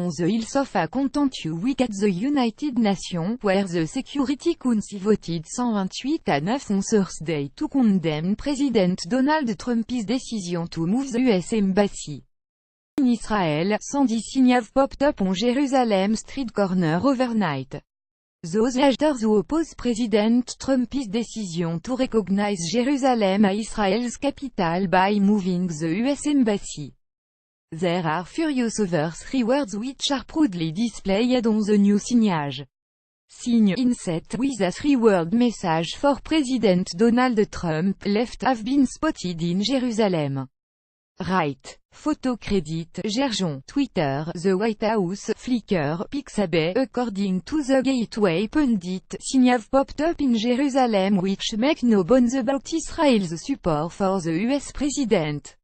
on the Hills of a Content Week at the United Nations, where the Security Council voted 128-9 on Thursday to condemn President Donald Trump's decision to move the US Embassy in Israel. 110 signs have popped up on Jerusalem street corner overnight. Those leaders who oppose President Trump's decision to recognize Jerusalem as Israel's capital by moving the US Embassy. There are furious over 3 words which are proudly displayed on the new signage. Sign inset with a 3-word message for President Donald Trump, left have been spotted in Jerusalem. Right. Photo credit, Gerjon, Twitter, The White House, Flickr, Pixabay. According to the Gateway Pundit, signs have popped up in Jerusalem which make no bones about Israel's support for the US president.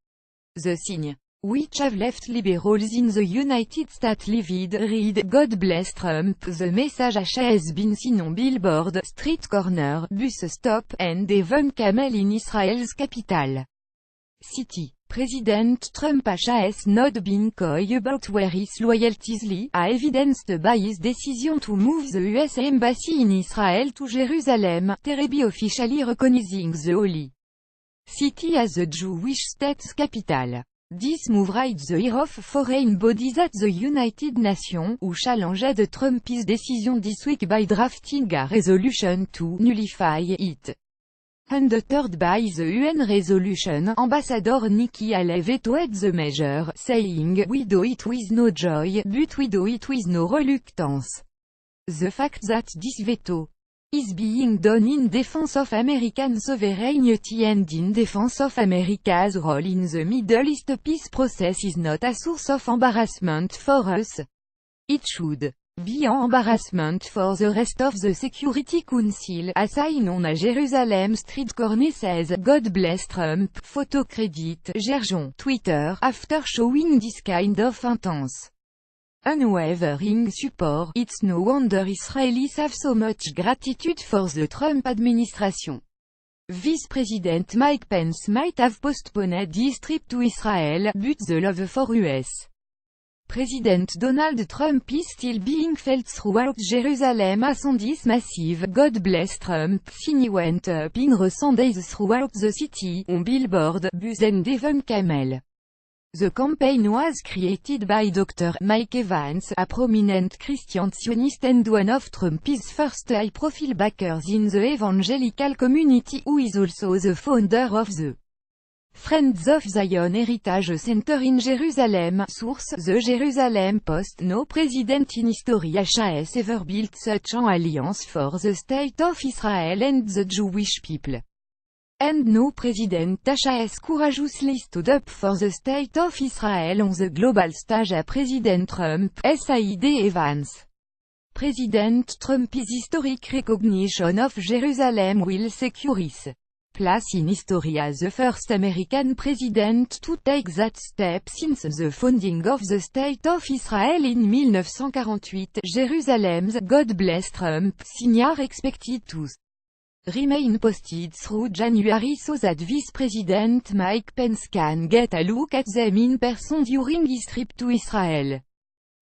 The signs, which have left liberals in the United States livid, read, God bless Trump. The message has been seen on billboard, street corner, bus stop, and even camel in Israel's capital city. President Trump has not been coy about where his loyalties lie, as evidenced by his decision to move the US Embassy in Israel to Jerusalem, terribly officially recognizing the holy city as the Jewish state's capital. This move rides the ire of foreign bodies at the United Nations, who challenged Trump's decision this week by drafting a resolution to nullify it. Undeterred by the UN resolution, Ambassador Nikki Haley vetoed the measure, saying, "We do it with no joy, but we do it with no reluctance." The fact that this veto is being done in defense of American sovereignty and in defense of America's role in the Middle East peace process is not a source of embarrassment for us. It should be an embarrassment for the rest of the Security Council. A sign on a Jerusalem street corner says, God bless Trump. Photo credit, Gerjon, Twitter. After showing this kind of intense, unwavering support, it's no wonder Israelis have so much gratitude for the Trump administration. Vice President Mike Pence might have postponed his trip to Israel, but the love for US President Donald Trump is still being felt throughout Jerusalem as on this massive God bless Trump sign went up in recent days throughout the city, on billboard, bus and even camel. The campaign was created by Dr. Mike Evans, a prominent Christian Zionist and one of Trump's first high-profile backers in the evangelical community, who is also the founder of the Friends of Zion Heritage Center in Jerusalem. Source: The Jerusalem Post. No president in history has ever built such an alliance for the state of Israel and the Jewish people. And no president has courageously stood up for the state of Israel on the global stage as President Trump, said Evans. President Trump's historic recognition of Jerusalem will secure his place in history as the first American president to take that step since the founding of the State of Israel in 1948. Jerusalem's God bless Trump signs are expected to remain posted through January so that Vice President Mike Pence can get a look at them in person during his trip to Israel.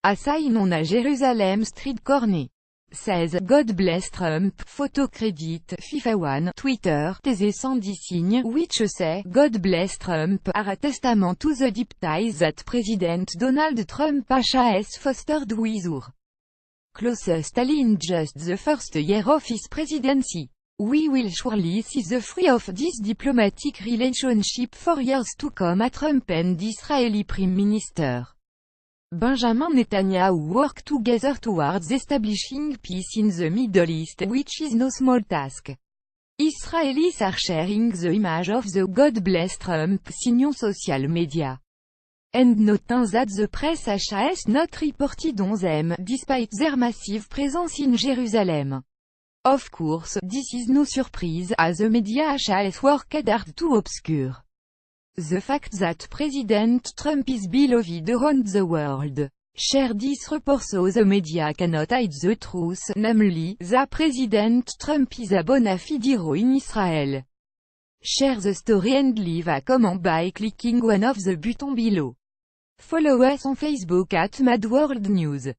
A sign on a Jerusalem street corner says, God bless Trump. Photo credit, FIFA One, Twitter. These 110 signes, which say, God bless Trump, are a testament to the deep ties that President Donald Trump has fostered with our closest ally in just the first year of his presidency. We will surely see the fruit of this diplomatic relationship for years to come. A Trump and Israeli Prime Minister Benjamin Netanyahu work together towards establishing peace in the Middle East, which is no small task. Israelis are sharing the image of the God bless Trump sign on social media, and noting that the press has not reported on them, despite their massive presence in Jerusalem. Of course, this is no surprise, as the media has worked hard to obscure the fact that President Trump is beloved around the world. Share this report so the media cannot hide the truth, namely, that President Trump is a bona fide hero in Israel. Share the story and leave a comment by clicking one of the buttons below. Follow us on Facebook at Mad World News.